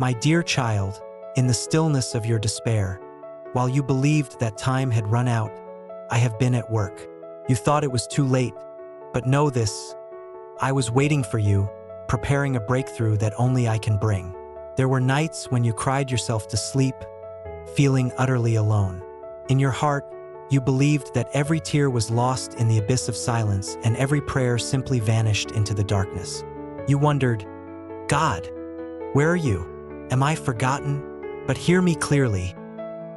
My dear child, in the stillness of your despair, while you believed that time had run out, I have been at work. You thought it was too late, but know this, I was waiting for you, preparing a breakthrough that only I can bring. There were nights when you cried yourself to sleep, feeling utterly alone. In your heart, you believed that every tear was lost in the abyss of silence and every prayer simply vanished into the darkness. You wondered, God, where are you? Am I forgotten? But hear me clearly.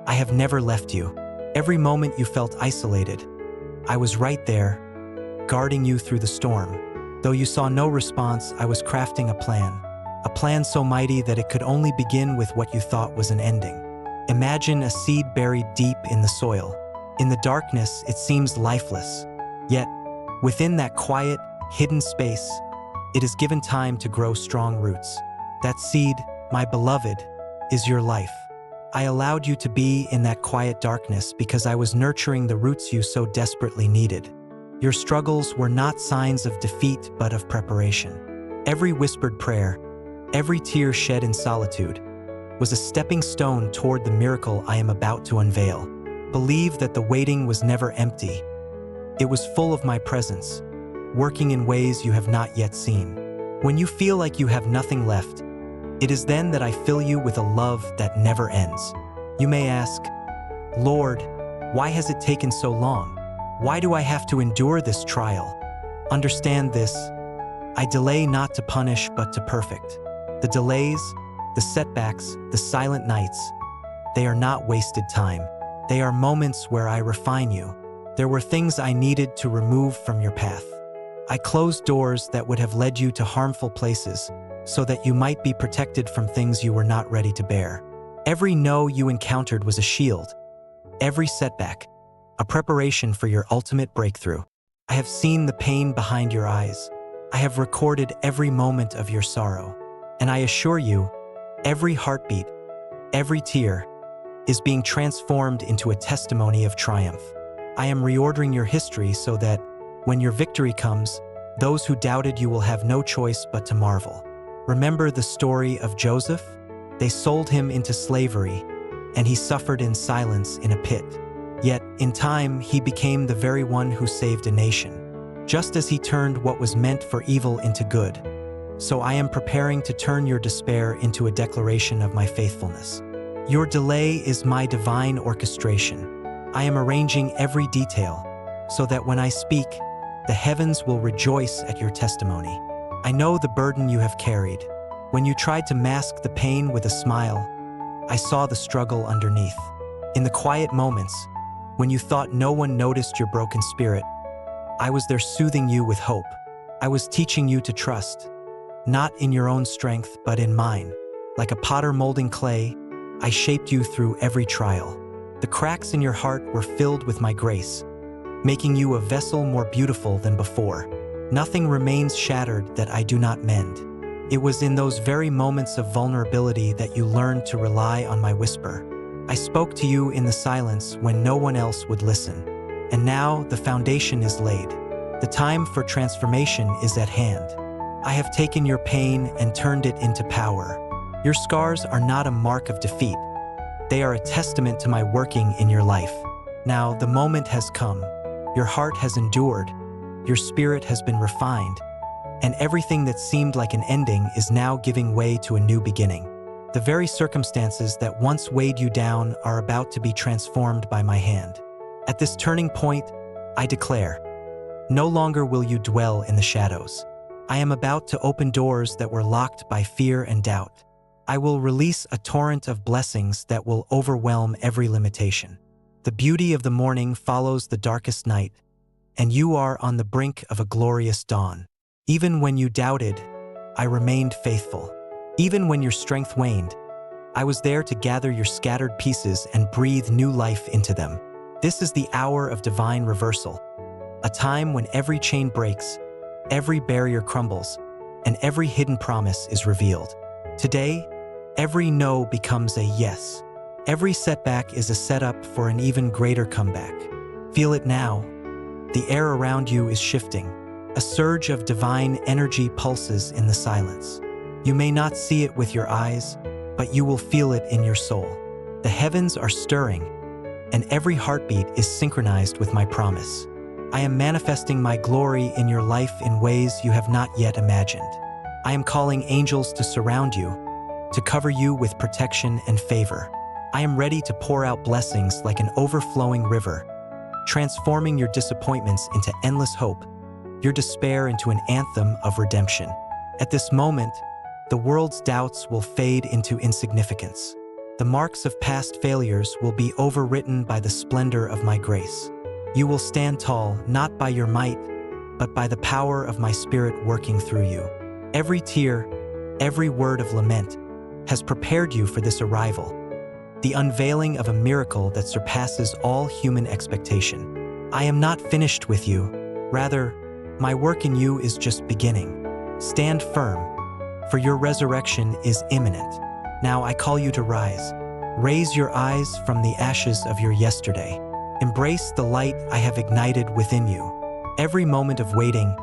I have never left you. Every moment you felt isolated, I was right there, guarding you through the storm. Though you saw no response, I was crafting a plan so mighty that it could only begin with what you thought was an ending. Imagine a seed buried deep in the soil. In the darkness, it seems lifeless. Yet, within that quiet, hidden space, it is given time to grow strong roots. That seed, my beloved, is your life. I allowed you to be in that quiet darkness because I was nurturing the roots you so desperately needed. Your struggles were not signs of defeat but of preparation. Every whispered prayer, every tear shed in solitude, was a stepping stone toward the miracle I am about to unveil. Believe that the waiting was never empty. It was full of my presence, working in ways you have not yet seen. When you feel like you have nothing left, it is then that I fill you with a love that never ends. You may ask, Lord, why has it taken so long? Why do I have to endure this trial? Understand this, I delay not to punish but to perfect. The delays, the setbacks, the silent nights, they are not wasted time. They are moments where I refine you. There were things I needed to remove from your path. I closed doors that would have led you to harmful places, so that you might be protected from things you were not ready to bear. Every no you encountered was a shield. Every setback, a preparation for your ultimate breakthrough. I have seen the pain behind your eyes. I have recorded every moment of your sorrow. And I assure you, every heartbeat, every tear, is being transformed into a testimony of triumph. I am reordering your history so that, when your victory comes, those who doubted you will have no choice but to marvel. Remember the story of Joseph? They sold him into slavery, and he suffered in silence in a pit. Yet, in time, he became the very one who saved a nation. Just as he turned what was meant for evil into good, so I am preparing to turn your despair into a declaration of my faithfulness. Your delay is my divine orchestration. I am arranging every detail, so that when I speak, the heavens will rejoice at your testimony. I know the burden you have carried. When you tried to mask the pain with a smile, I saw the struggle underneath. In the quiet moments, when you thought no one noticed your broken spirit, I was there soothing you with hope. I was teaching you to trust, not in your own strength, but in mine. Like a potter molding clay, I shaped you through every trial. The cracks in your heart were filled with my grace, making you a vessel more beautiful than before. Nothing remains shattered that I do not mend. It was in those very moments of vulnerability that you learned to rely on my whisper. I spoke to you in the silence when no one else would listen. And now the foundation is laid. The time for transformation is at hand. I have taken your pain and turned it into power. Your scars are not a mark of defeat. They are a testament to my working in your life. Now the moment has come. Your heart has endured. Your spirit has been refined, and everything that seemed like an ending is now giving way to a new beginning. The very circumstances that once weighed you down are about to be transformed by my hand. At this turning point, I declare, no longer will you dwell in the shadows. I am about to open doors that were locked by fear and doubt. I will release a torrent of blessings that will overwhelm every limitation. The beauty of the morning follows the darkest night, and you are on the brink of a glorious dawn. Even when you doubted, I remained faithful. Even when your strength waned, I was there to gather your scattered pieces and breathe new life into them. This is the hour of divine reversal, a time when every chain breaks, every barrier crumbles, and every hidden promise is revealed. Today, every no becomes a yes. Every setback is a setup for an even greater comeback. Feel it now. The air around you is shifting. A surge of divine energy pulses in the silence. You may not see it with your eyes, but you will feel it in your soul. The heavens are stirring, and every heartbeat is synchronized with my promise. I am manifesting my glory in your life in ways you have not yet imagined. I am calling angels to surround you, to cover you with protection and favor. I am ready to pour out blessings like an overflowing river, transforming your disappointments into endless hope, your despair into an anthem of redemption. At this moment, the world's doubts will fade into insignificance. The marks of past failures will be overwritten by the splendor of my grace. You will stand tall, not by your might, but by the power of my Spirit working through you. Every tear, every word of lament has prepared you for this arrival, the unveiling of a miracle that surpasses all human expectation. I am not finished with you. Rather, my work in you is just beginning. Stand firm, for your resurrection is imminent. Now I call you to rise. Raise your eyes from the ashes of your yesterday. Embrace the light I have ignited within you. Every moment of waiting,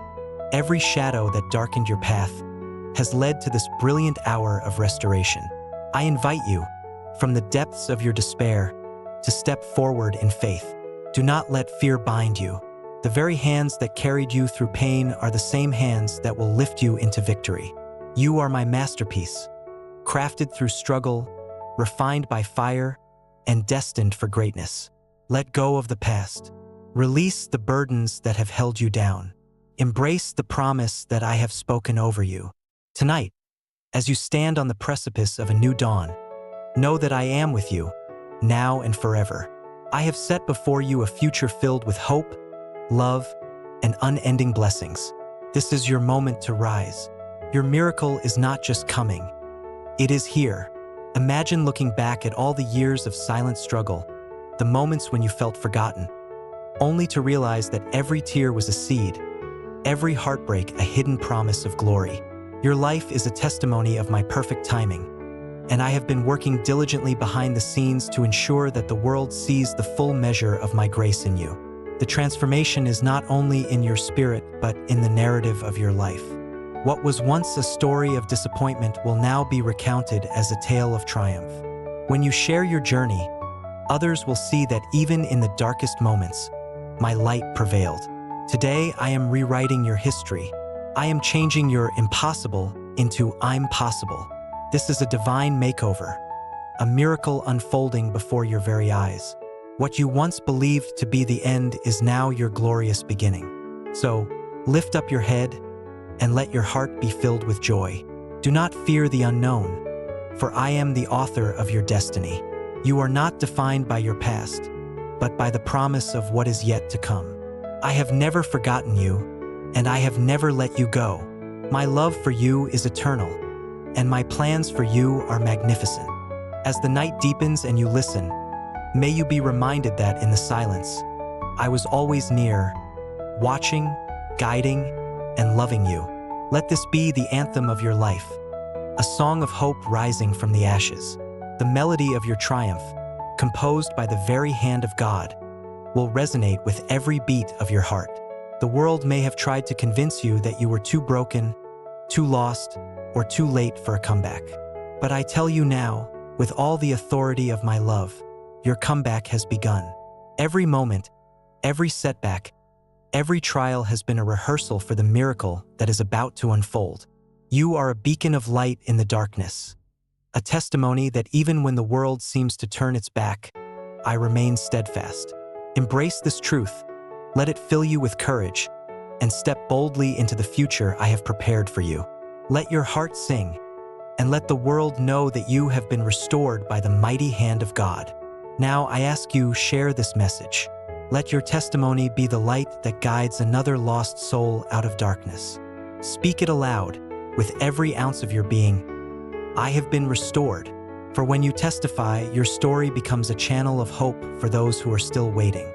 every shadow that darkened your path, has led to this brilliant hour of restoration. I invite you, from the depths of your despair, to step forward in faith. Do not let fear bind you. The very hands that carried you through pain are the same hands that will lift you into victory. You are my masterpiece, crafted through struggle, refined by fire, and destined for greatness. Let go of the past. Release the burdens that have held you down. Embrace the promise that I have spoken over you. Tonight, as you stand on the precipice of a new dawn, know that I am with you, now and forever. I have set before you a future filled with hope, love, and unending blessings. This is your moment to rise. Your miracle is not just coming, it is here. Imagine looking back at all the years of silent struggle, the moments when you felt forgotten, only to realize that every tear was a seed, every heartbreak a hidden promise of glory. Your life is a testimony of my perfect timing, and I have been working diligently behind the scenes to ensure that the world sees the full measure of my grace in you. The transformation is not only in your spirit, but in the narrative of your life. What was once a story of disappointment will now be recounted as a tale of triumph. When you share your journey, others will see that even in the darkest moments, my light prevailed. Today, I am rewriting your history. I am changing your impossible into I'm possible. This is a divine makeover, a miracle unfolding before your very eyes. What you once believed to be the end is now your glorious beginning. So, lift up your head and let your heart be filled with joy. Do not fear the unknown, for I am the author of your destiny. You are not defined by your past, but by the promise of what is yet to come. I have never forgotten you, and I have never let you go. My love for you is eternal, and my plans for you are magnificent. As the night deepens and you listen, may you be reminded that in the silence, I was always near, watching, guiding, and loving you. Let this be the anthem of your life, a song of hope rising from the ashes. The melody of your triumph, composed by the very hand of God, will resonate with every beat of your heart. The world may have tried to convince you that you were too broken, too lost, or too late for a comeback. But I tell you now, with all the authority of my love, your comeback has begun. Every moment, every setback, every trial has been a rehearsal for the miracle that is about to unfold. You are a beacon of light in the darkness, a testimony that even when the world seems to turn its back, I remain steadfast. Embrace this truth, let it fill you with courage, and step boldly into the future I have prepared for you. Let your heart sing, and let the world know that you have been restored by the mighty hand of God. Now I ask you, share this message. Let your testimony be the light that guides another lost soul out of darkness. Speak it aloud, with every ounce of your being. I have been restored. For when you testify, your story becomes a channel of hope for those who are still waiting.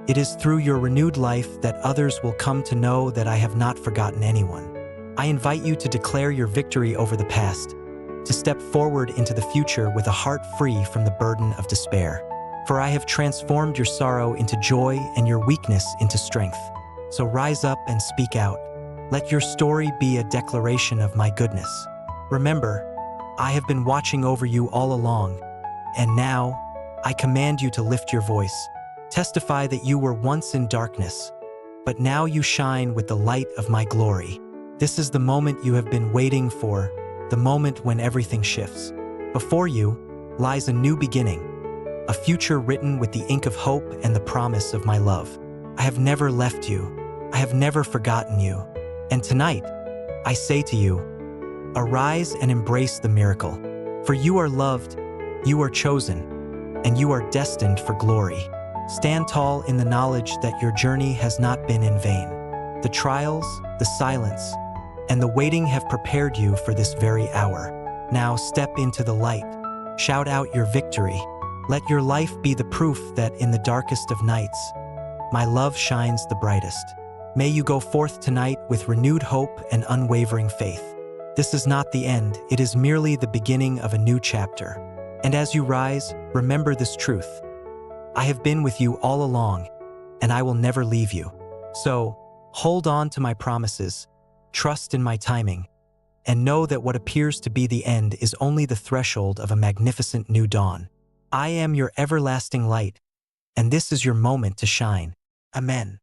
It is through your renewed life that others will come to know that I have not forgotten anyone. I invite you to declare your victory over the past, to step forward into the future with a heart free from the burden of despair. For I have transformed your sorrow into joy and your weakness into strength. So rise up and speak out. Let your story be a declaration of my goodness. Remember, I have been watching over you all along, and now I command you to lift your voice. Testify that you were once in darkness, but now you shine with the light of my glory. This is the moment you have been waiting for, the moment when everything shifts. Before you lies a new beginning, a future written with the ink of hope and the promise of my love. I have never left you. I have never forgotten you. And tonight, I say to you, arise and embrace the miracle. For you are loved, you are chosen, and you are destined for glory. Stand tall in the knowledge that your journey has not been in vain. The trials, the silence, and the waiting have prepared you for this very hour. Now step into the light. Shout out your victory. Let your life be the proof that in the darkest of nights, my love shines the brightest. May you go forth tonight with renewed hope and unwavering faith. This is not the end, it is merely the beginning of a new chapter. And as you rise, remember this truth. I have been with you all along, and I will never leave you. So, hold on to my promises, trust in my timing, and know that what appears to be the end is only the threshold of a magnificent new dawn. I am your everlasting light, and this is your moment to shine. Amen.